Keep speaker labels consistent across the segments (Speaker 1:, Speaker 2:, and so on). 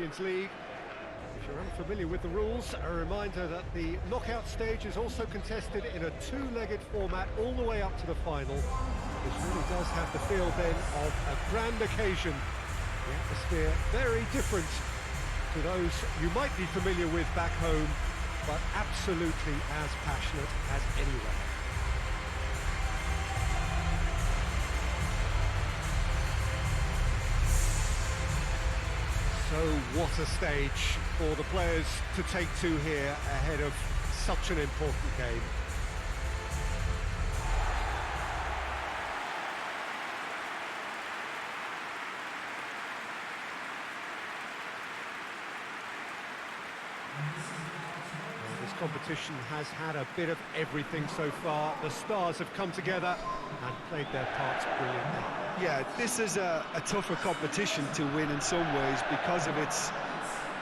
Speaker 1: Champions League. If you're unfamiliar with the rules, a reminder that the knockout stage is also contested in a two-legged format all the way up to the final. This really does have the feel then of a grand occasion. The atmosphere very different to those you might be familiar with back home, but absolutely as passionate as anywhere. So what a stage for the players to take to here ahead of such an important game. This competition has had a bit of everything so far. The stars have come together and played their parts brilliantly.
Speaker 2: Yeah, this is a tougher competition to win in some ways because of its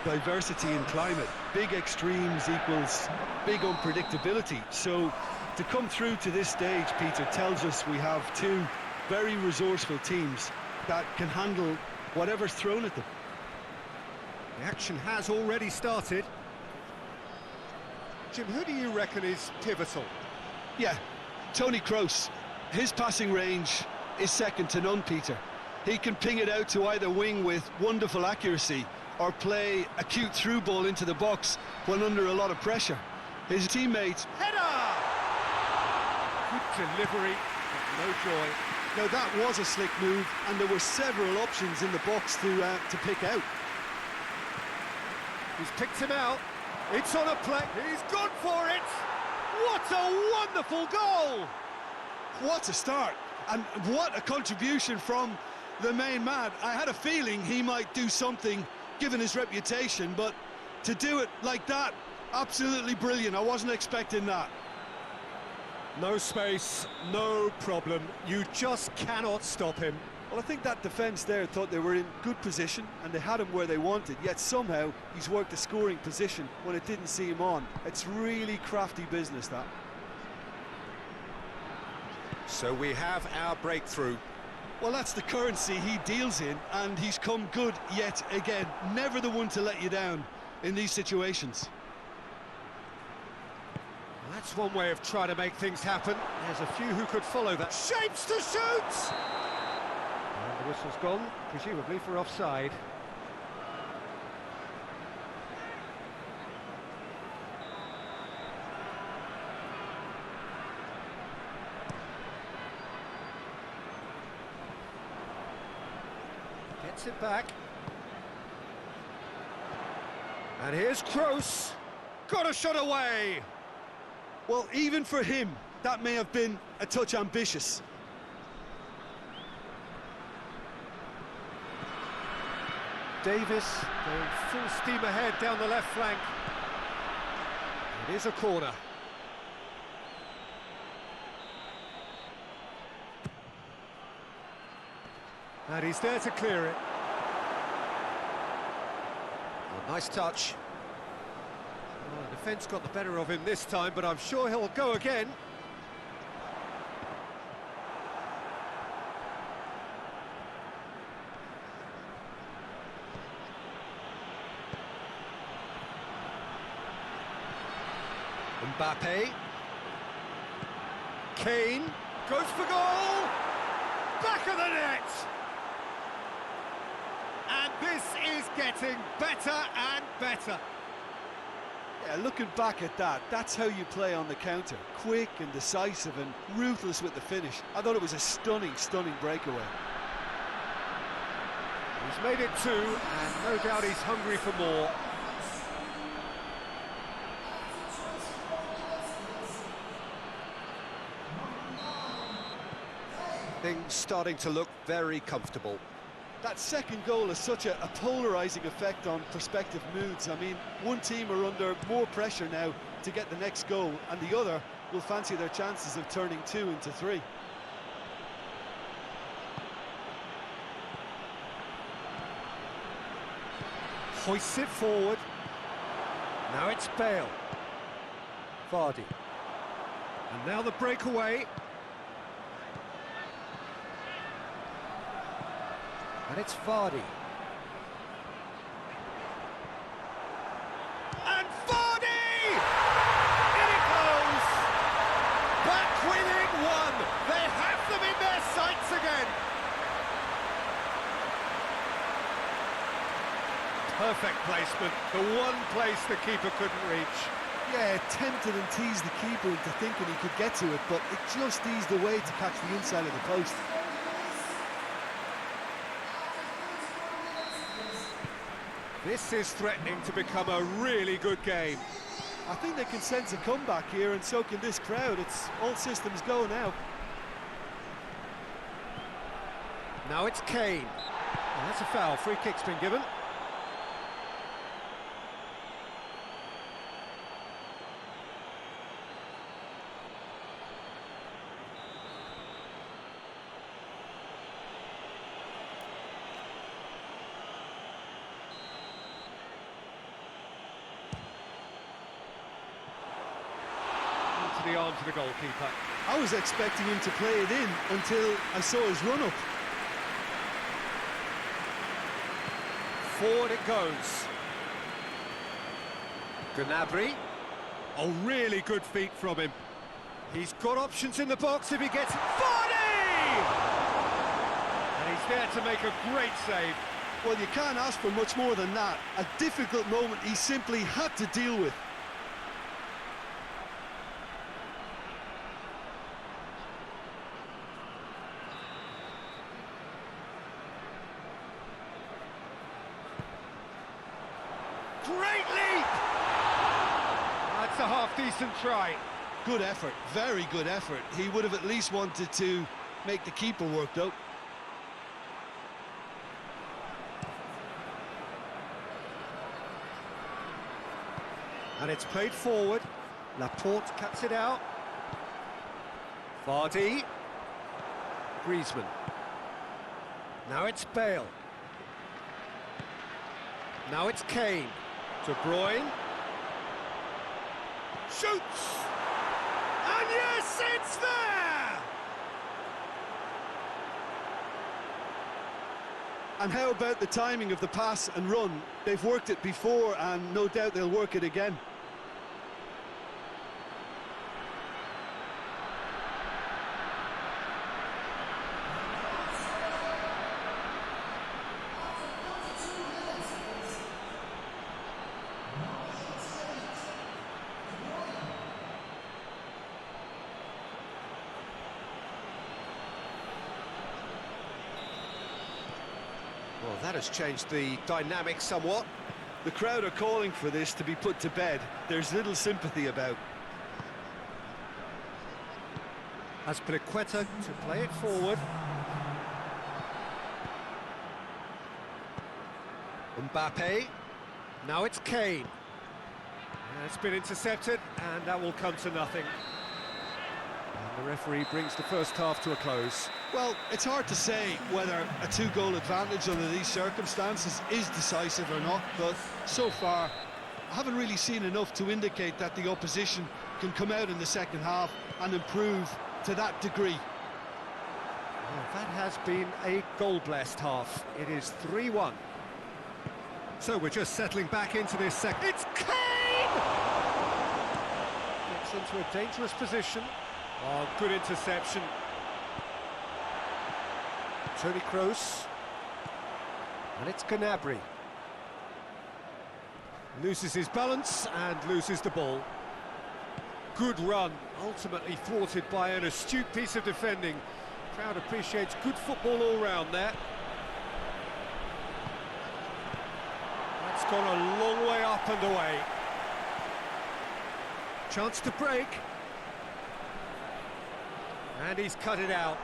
Speaker 2: diversity in climate. Big extremes equals big unpredictability. So to come through to this stage, Peter, tells us we have two very resourceful teams that can handle whatever's thrown at them.
Speaker 1: The action has already started. Jim, who do you reckon is pivotal?
Speaker 2: Yeah, Toni Kroos. His passing range is second to none, Peter. He can ping it out to either wing with wonderful accuracy or play a cute through ball into the box when under a lot of pressure. His teammates...
Speaker 1: Header! Good delivery, but no joy.
Speaker 2: Now that was a slick move, and there were several options in the box to pick out.
Speaker 1: He's picked him out. It's on a play. He's gone for it! What a wonderful goal!
Speaker 2: What a start, and what a contribution from the main man. I had a feeling he might do something, given his reputation, but to do it like that, absolutely brilliant. I wasn't expecting that.
Speaker 1: No space, no problem. You just cannot stop him.
Speaker 2: Well, I think that defence there thought they were in good position and they had him where they wanted, yet somehow he's worked a scoring position when it didn't see him on. It's really crafty business, that.
Speaker 1: So we have our breakthrough.
Speaker 2: Well, that's the currency he deals in, and he's come good yet again. Never the one to let you down in these situations.
Speaker 1: Well, that's one way of trying to make things happen. There's a few who could follow that. Shapes to shoot! And the whistle's gone, presumably for offside. Gets it back. And here's Kroos. Got a shot away!
Speaker 2: Well, even for him, that may have been a touch ambitious.
Speaker 1: Davis going full steam ahead down the left flank. It is a corner. And he's there to clear it. Oh, nice touch. Oh, the defence got the better of him this time, but I'm sure he'll go again. Mbappe. Kane goes for goal! Back of the net! And this is getting better and better.
Speaker 2: Yeah, looking back at that, that's how you play on the counter. Quick and decisive and ruthless with the finish. I thought it was a stunning, stunning breakaway.
Speaker 1: He's made it two, and no doubt he's hungry for more. Things starting to look very comfortable.
Speaker 2: That second goal has such a polarising effect on prospective moods. I mean, one team are under more pressure now to get the next goal, and the other will fancy their chances of turning 2 into 3.
Speaker 1: Hoists it forward. Now it's Bale. Vardy. And now the breakaway. And it's Vardy. Perfect placement, the one place the keeper couldn't reach.
Speaker 2: Yeah, tempted and teased the keeper into thinking he could get to it, but it just eased away to catch the inside of the post.
Speaker 1: This is threatening to become a really good game.
Speaker 2: I think they can sense a comeback here, and so can this crowd. It's all systems go now.
Speaker 1: Now it's Kane. Oh, that's a foul, free kick's been given. The arm to the goalkeeper.
Speaker 2: I was expecting him to play it in until I saw his run-up.
Speaker 1: Forward it goes. Gnabry. Oh, really good feet from him. He's got options in the box if he gets it. Vardy! And he's there to make a great save.
Speaker 2: Well, you can't ask for much more than that. A difficult moment he simply had to deal with.
Speaker 1: Great leap! That's a half-decent try.
Speaker 2: Good effort, very good effort. He would have at least wanted to make the keeper work, though.
Speaker 1: And it's played forward. Laporte cuts it out. Vardy. Griezmann. Now it's Bale. Now it's Kane. De Bruyne. Shoots! And yes, it's there!
Speaker 2: And how about the timing of the pass and run? They've worked it before, and no doubt they'll work it again.
Speaker 1: Well, that has changed the dynamic somewhat.
Speaker 2: The crowd are calling for this to be put to bed. There's little sympathy about.
Speaker 1: Azpilicueta to play it forward. Mbappe. Now it's Kane. It's been intercepted, and that will come to nothing. And the referee brings the first half to a close.
Speaker 2: Well, it's hard to say whether a two-goal advantage under these circumstances is decisive or not, but so far I haven't really seen enough to indicate that the opposition can come out in the second half and improve to that degree.
Speaker 1: Well, that has been a goal-blessed half. It is 3-1. So we're just settling back into this second. It's Kane! Gets into a dangerous position. Oh, good interception. Toni Kroos. And it's Gnabry. Loses his balance and loses the ball. Good run, ultimately thwarted by an astute piece of defending. Crowd appreciates good football all round there. That's gone a long way up and away. Chance to break. And he's cut it out.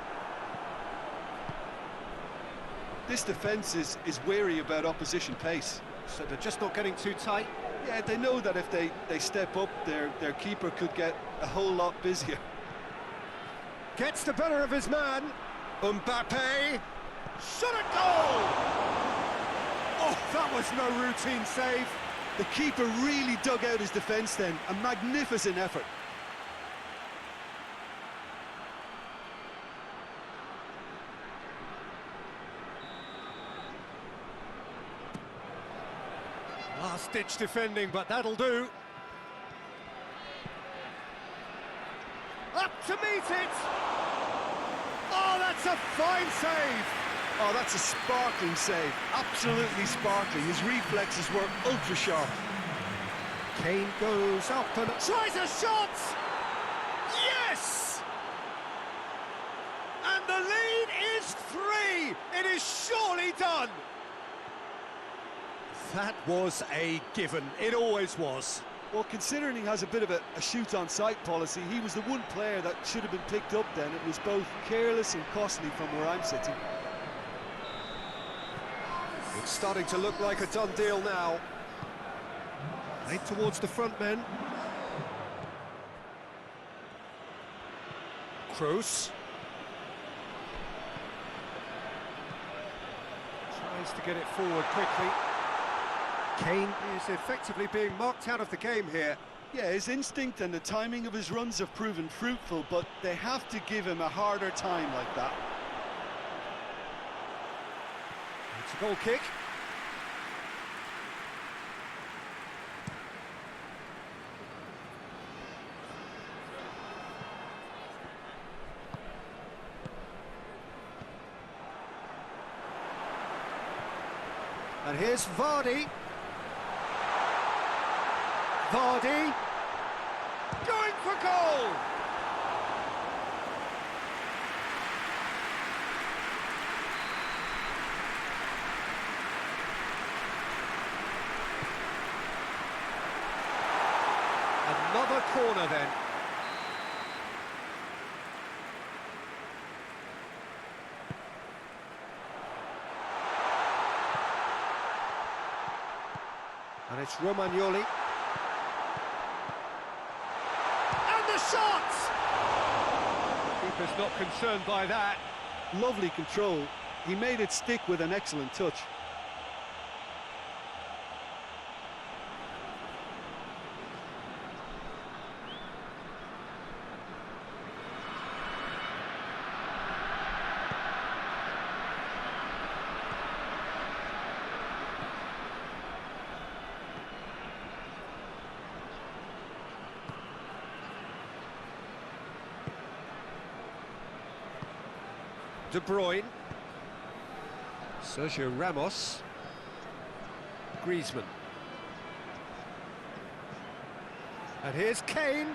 Speaker 2: This defence is wary about opposition pace.
Speaker 1: So they're just not getting too tight.
Speaker 2: Yeah, they know that if they step up, their keeper could get a whole lot busier.
Speaker 1: Gets the better of his man. Mbappe. Shot at goal! Oh, that was no routine save.
Speaker 2: The keeper really dug out his defence then. A magnificent effort.
Speaker 1: Last-ditch defending, but that'll do. Up to meet it! Oh, that's a fine save!
Speaker 2: Oh, that's a sparkling save. Absolutely sparkling. His reflexes were ultra-sharp.
Speaker 1: Kane goes up and tries a shot! Yes! And the lead is 3! It is surely done! That was a given. It always was.
Speaker 2: Well, considering he has a bit of a shoot-on-sight policy, he was the one player that should have been picked up then. It was both careless and costly from where I'm sitting.
Speaker 1: It's starting to look like a done deal now. Played towards the front men. Kroos. Tries to get it forward quickly. Kane is effectively being marked out of the game here.
Speaker 2: Yeah, his instinct and the timing of his runs have proven fruitful, but they have to give him a harder time like that.
Speaker 1: It's a goal kick. And here's Vardy. Vardy going for goal! Another corner then. And it's Romagnoli. Shot! Keeper's not concerned by that.
Speaker 2: Lovely control. He made it stick with an excellent touch.
Speaker 1: De Bruyne, Sergio Ramos, Griezmann, and here's Kane,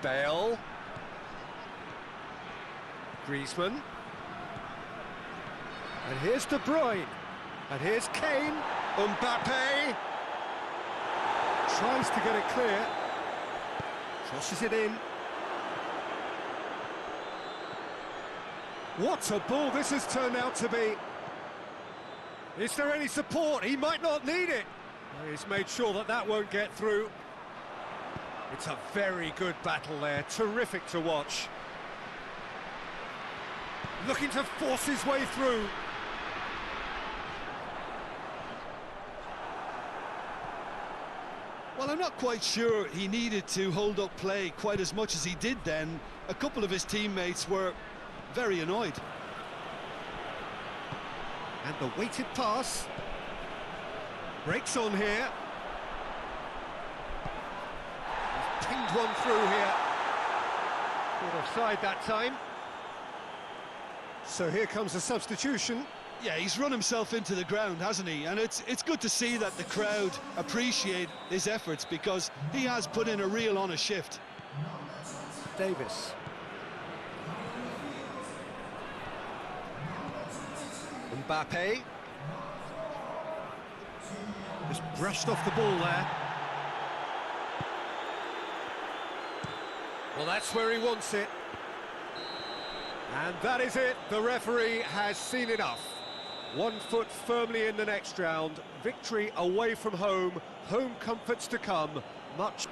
Speaker 1: Bale, Griezmann, and here's De Bruyne, and here's Kane, Mbappe, tries to get it clear, crosses it in. What a ball this has turned out to be. Is there any support? He might not need it. He's made sure that that won't get through. It's a very good battle there, terrific to watch. Looking to force his way through.
Speaker 2: Well, I'm not quite sure he needed to hold up play quite as much as he did then. A couple of his teammates were very annoyed.
Speaker 1: And the weighted pass. Breaks on here. He's pinged one through here. Caught offside that time. So here comes a substitution.
Speaker 2: Yeah, he's run himself into the ground, hasn't he? And it's good to see that the crowd appreciate his efforts, because he has put in a real honest shift.
Speaker 1: Davis. Mbappe. Just brushed off the ball there. Well, that's where he wants it. And that is it. The referee has seen enough. 1 foot firmly in the next round. Victory away from home. Home comforts to come. Much.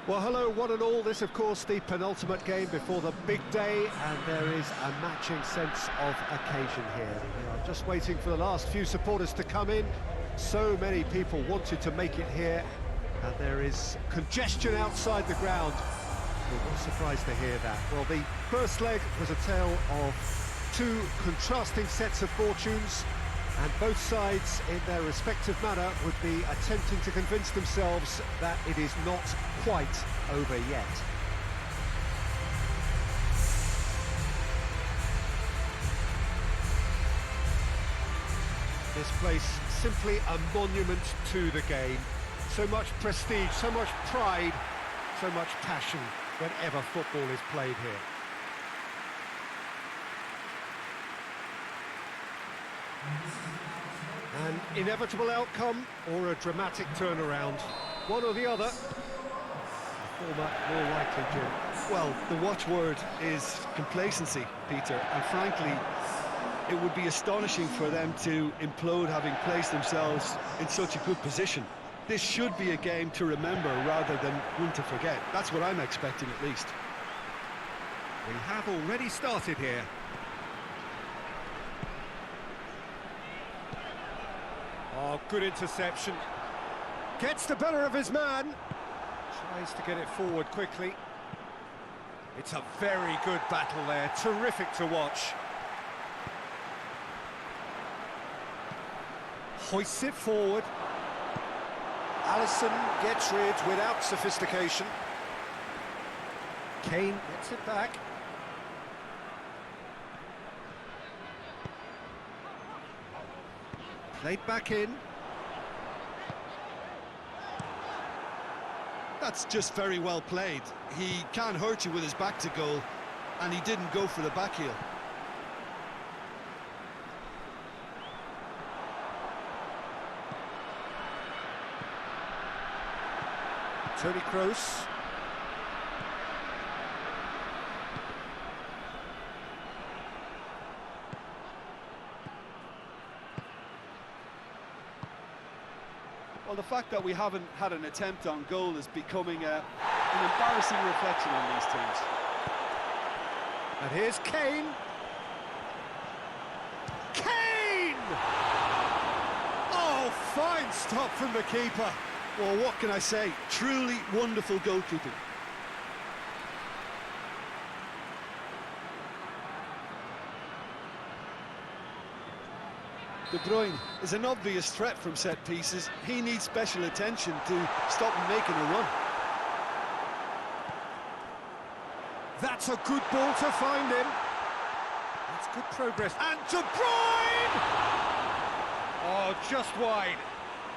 Speaker 1: Well, hello, one and all. This, of course, the penultimate game before the big day, and there is a matching sense of occasion here. We are just waiting for the last few supporters to come in. So many people wanted to make it here, and there is congestion outside the ground. We're not surprised to hear that. Well, the first leg was a tale of two contrasting sets of fortunes, and both sides, in their respective manner, would be attempting to convince themselves that it is not quite over yet. This place simply a monument to the game. So much prestige, so much pride, so much passion whenever football is played here. An inevitable outcome or a dramatic turnaround. One or the other. Former more likely, Jim.
Speaker 2: Well, the watchword is complacency, Peter, and frankly, it would be astonishing for them to implode having placed themselves in such a good position. This should be a game to remember rather than one to forget. That's what I'm expecting, at least.
Speaker 1: We have already started here. Oh, good interception. Gets the better of his man. Tries to get it forward quickly. It's a very good battle there. Terrific to watch. Hoists it forward. Alisson gets rid without sophistication. Kane gets it back. Played back in.
Speaker 2: That's just very well played. He can't hurt you with his back to goal, and he didn't go for the back heel.
Speaker 1: Toni Kroos.
Speaker 2: Well, the fact that we haven't had an attempt on goal is becoming an embarrassing reflection on these teams.
Speaker 1: And here's Kane. Kane! Oh, fine stop from the keeper.
Speaker 2: Well, what can I say? Truly wonderful goalkeeping. De Bruyne is an obvious threat from set pieces. He needs special attention to stop him making a run.
Speaker 1: That's a good ball to find him. That's good progress. And De Bruyne! Oh, just wide.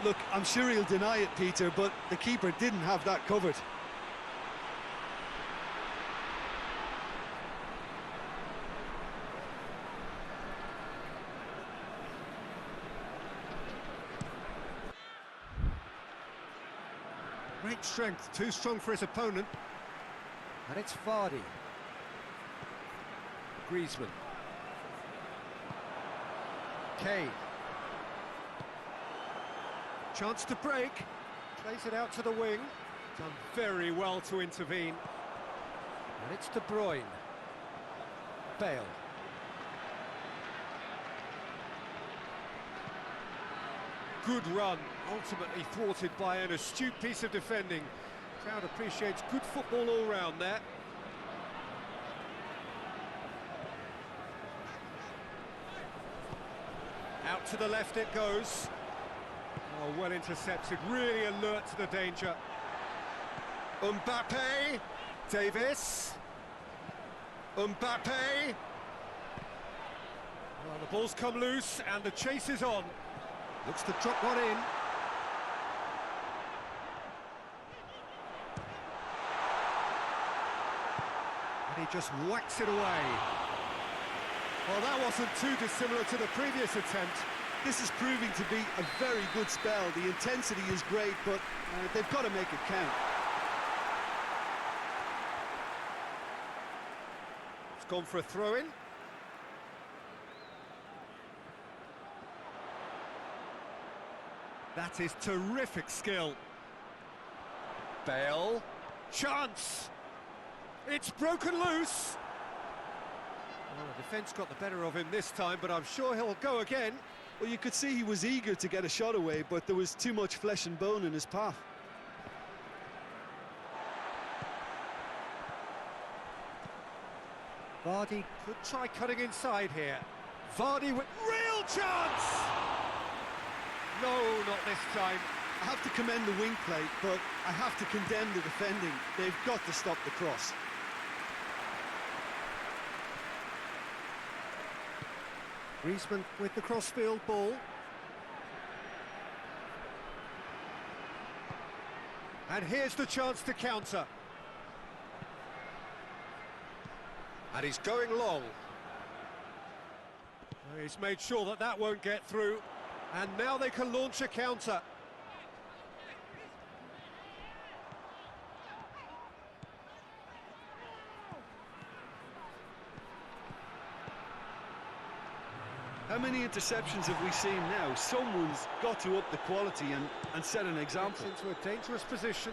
Speaker 2: Look, I'm sure he'll deny it, Peter, but the keeper didn't have that covered.
Speaker 1: Great strength, too strong for his opponent. And it's Vardy. Griezmann. Kane. Chance to break. Plays it out to the wing. Done very well to intervene. And it's De Bruyne. Bale. Good run, ultimately thwarted by an astute piece of defending. Crowd appreciates good football all round there. Out to the left it goes. Oh, well intercepted, really alert to the danger. Mbappe, Davis. Mbappe. Well, the ball's come loose and the chase is on. Looks to drop one in. And he just whacks it away. Well, that wasn't too dissimilar to the previous attempt.
Speaker 2: This is proving to be a very good spell. The intensity is great, but they've got to make it count.
Speaker 1: It's gone for a throw-in. That is terrific skill. Bale. Chance! It's broken loose! Well, the defence got the better of him this time, but I'm sure he'll go again.
Speaker 2: Well, you could see he was eager to get a shot away, but there was too much flesh and bone in his path.
Speaker 1: Vardy could try cutting inside here. Vardy with real chance! No, not this time.
Speaker 2: I have to commend the wing play, but I have to condemn the defending. They've got to stop the cross.
Speaker 1: Griezmann with the crossfield ball. And here's the chance to counter. And he's going long. He's made sure that that won't get through. And now they can launch a counter.
Speaker 2: How many interceptions have we seen now? Someone's got to up the quality and set an example.
Speaker 1: Gets into a dangerous position.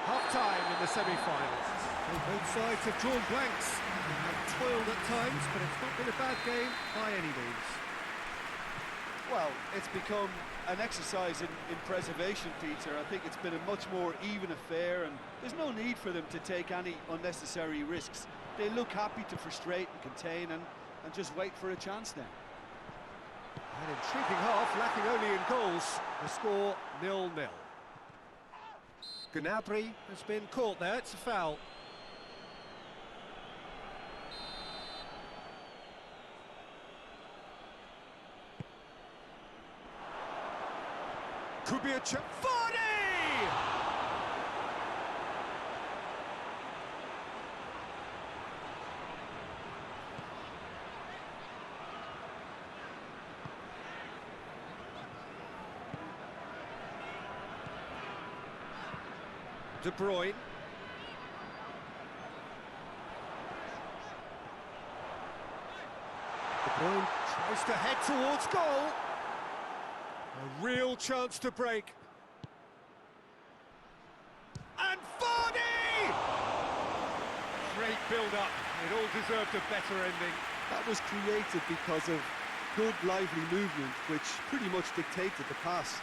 Speaker 1: Half-time in the semi-finals. Both sides have drawn blanks and have toiled at times, but it's not been a bad game by any means.
Speaker 2: Well, it's become an exercise in preservation, Peter. I think it's been a much more even affair, and there's no need for them to take any unnecessary risks. They look happy to frustrate and contain and just wait for a chance now.
Speaker 1: An intriguing half, lacking only in goals. The score 0-0. Gnabry has been caught there, it's a foul. Could be a chance. Vardy! De Bruyne. De Bruyne tries to head towards goal. A real chance to break. And Vardy! Great build-up. It all deserved a better ending.
Speaker 2: That was created because of good, lively movement, which pretty much dictated the pass.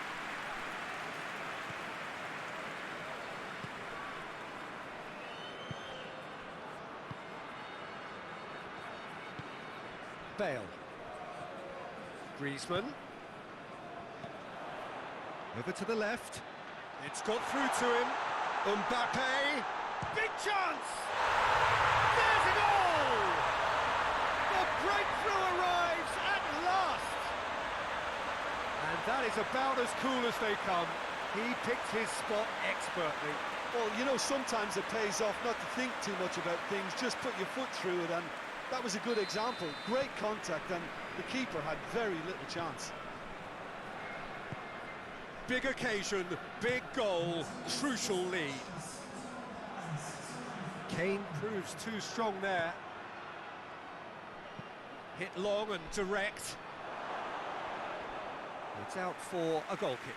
Speaker 1: Bale. Griezmann. Over to the left. It's got through to him. Mbappe. Big chance! There's a goal! The breakthrough arrives at last! And that is about as cool as they come. He picked his spot expertly.
Speaker 2: Well, you know, sometimes it pays off not to think too much about things, just put your foot through it, and that was a good example. Great contact, and the keeper had very little chance.
Speaker 1: Big occasion, big goal, crucial lead. Kane proves too strong there. Hit long and direct. It's out for a goal kick.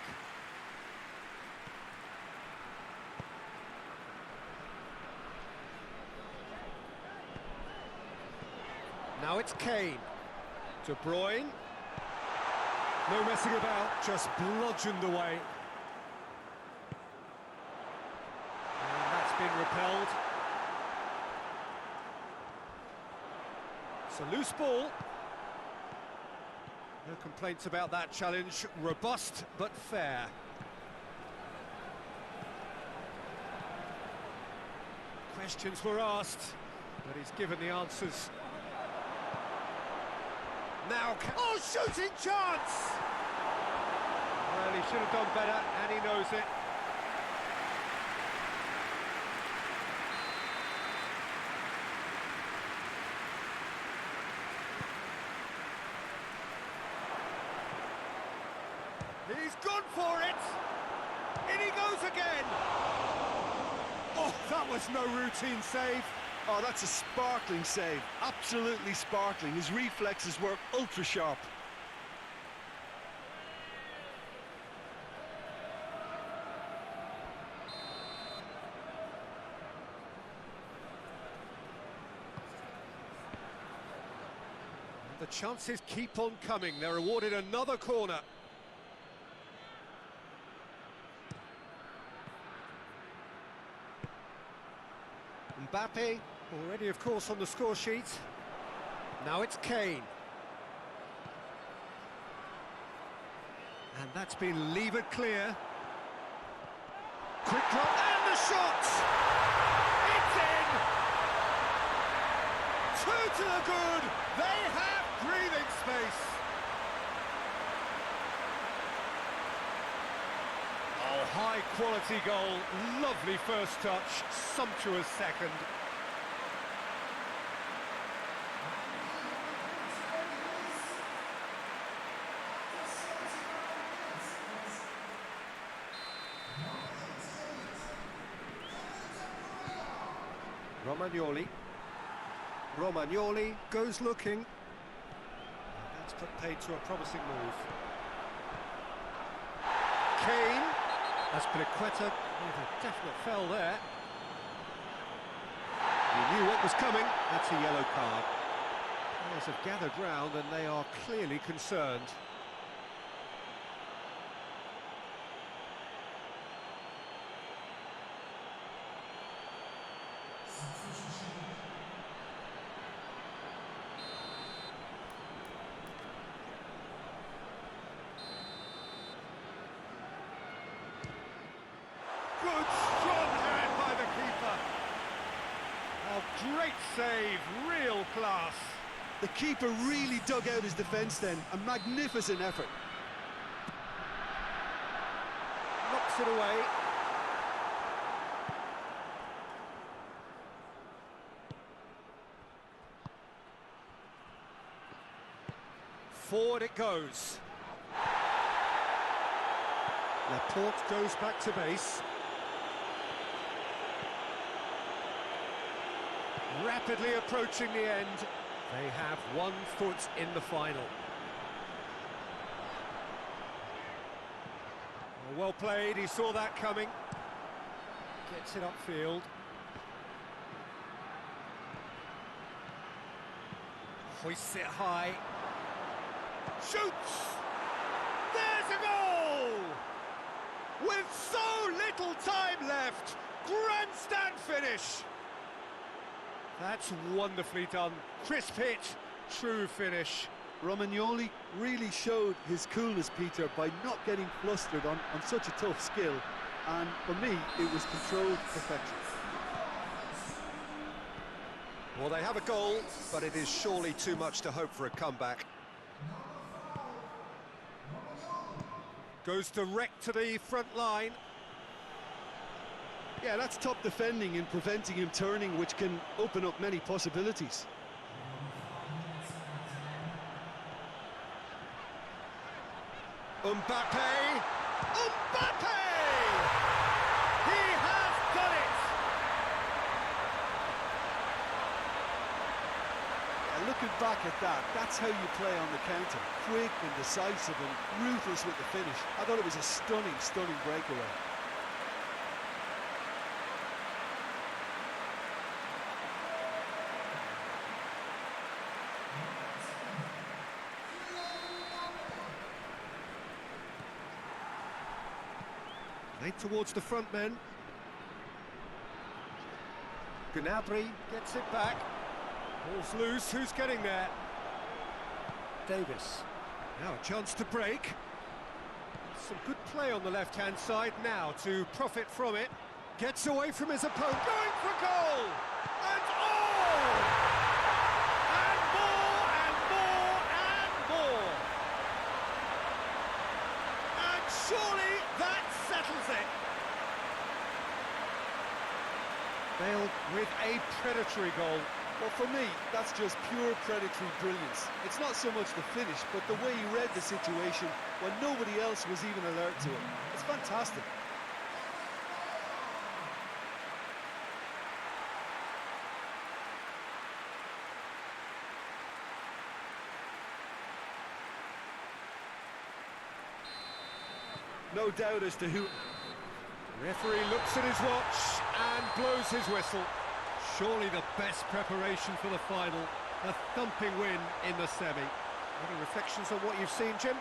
Speaker 1: Now it's Kane. De Bruyne. No messing about, just bludgeoned away. And that's been repelled. It's a loose ball. No complaints about that challenge. Robust but fair. Questions were asked, but he's given the answers. Now, oh, shooting chance! Well, he should have done better, and he knows it. He's gone for it! In he goes again! Oh, that was no routine save.
Speaker 2: Oh, that's a sparkling save. Absolutely sparkling. His reflexes were ultra sharp.
Speaker 1: The chances keep on coming. They're awarded another corner. Mbappe, already of course on the score sheet. Now it's Kane. And that's been levered clear. Quick drop, and the shot! It's in! Two to the good! They have breathing space! Oh, high quality goal, lovely first touch, sumptuous second. Romagnoli goes looking. That's put paid to a promising move. Kane, that's Piliqueta, with a definite foul there. He knew what was coming, that's a yellow card. Players have gathered round and they are clearly concerned. Good strong hand by the keeper. Oh, great save, real class.
Speaker 2: The keeper really dug out his defence then, a magnificent effort.
Speaker 1: Knocks it away. Forward it goes. Laporte goes back to base. Rapidly approaching the end. They have 1 foot in the final. Well played, he saw that coming. Gets it upfield. Hoists it high. Shoots! There's a goal! With so little time left, grandstand finish. That's wonderfully done. Crisp hit, true finish.
Speaker 2: Romagnoli really showed his coolness, Peter, by not getting flustered on such a tough skill. And for me, it was controlled perfection.
Speaker 1: Well, they have a goal, but it is surely too much to hope for a comeback. Goes direct to the front line.
Speaker 2: Yeah, that's top defending and preventing him turning, which can open up many possibilities.
Speaker 1: Mbappe! Mbappe! He has done it!
Speaker 2: Yeah, looking back at that, that's how you play on the counter. Quick and decisive and ruthless with the finish. I thought it was a stunning, stunning breakaway.
Speaker 1: Played towards the front men. Gnabry gets it back. Ball's loose, who's getting there? Davis. Now a chance to break. Some good play on the left-hand side now to profit from it. Gets away from his opponent, going for goal! And all! And more, and more, and more! And surely that settles it! Bale with a predatory goal.
Speaker 2: Well, for me, that's just pure predatory brilliance. It's not so much the finish, but the way he read the situation when nobody else was even alert to it. It's fantastic. No doubt as to who...
Speaker 1: Referee looks at his watch and blows his whistle. Surely the best preparation for the final. A thumping win in the semi. Any reflections on what you've seen, Jim?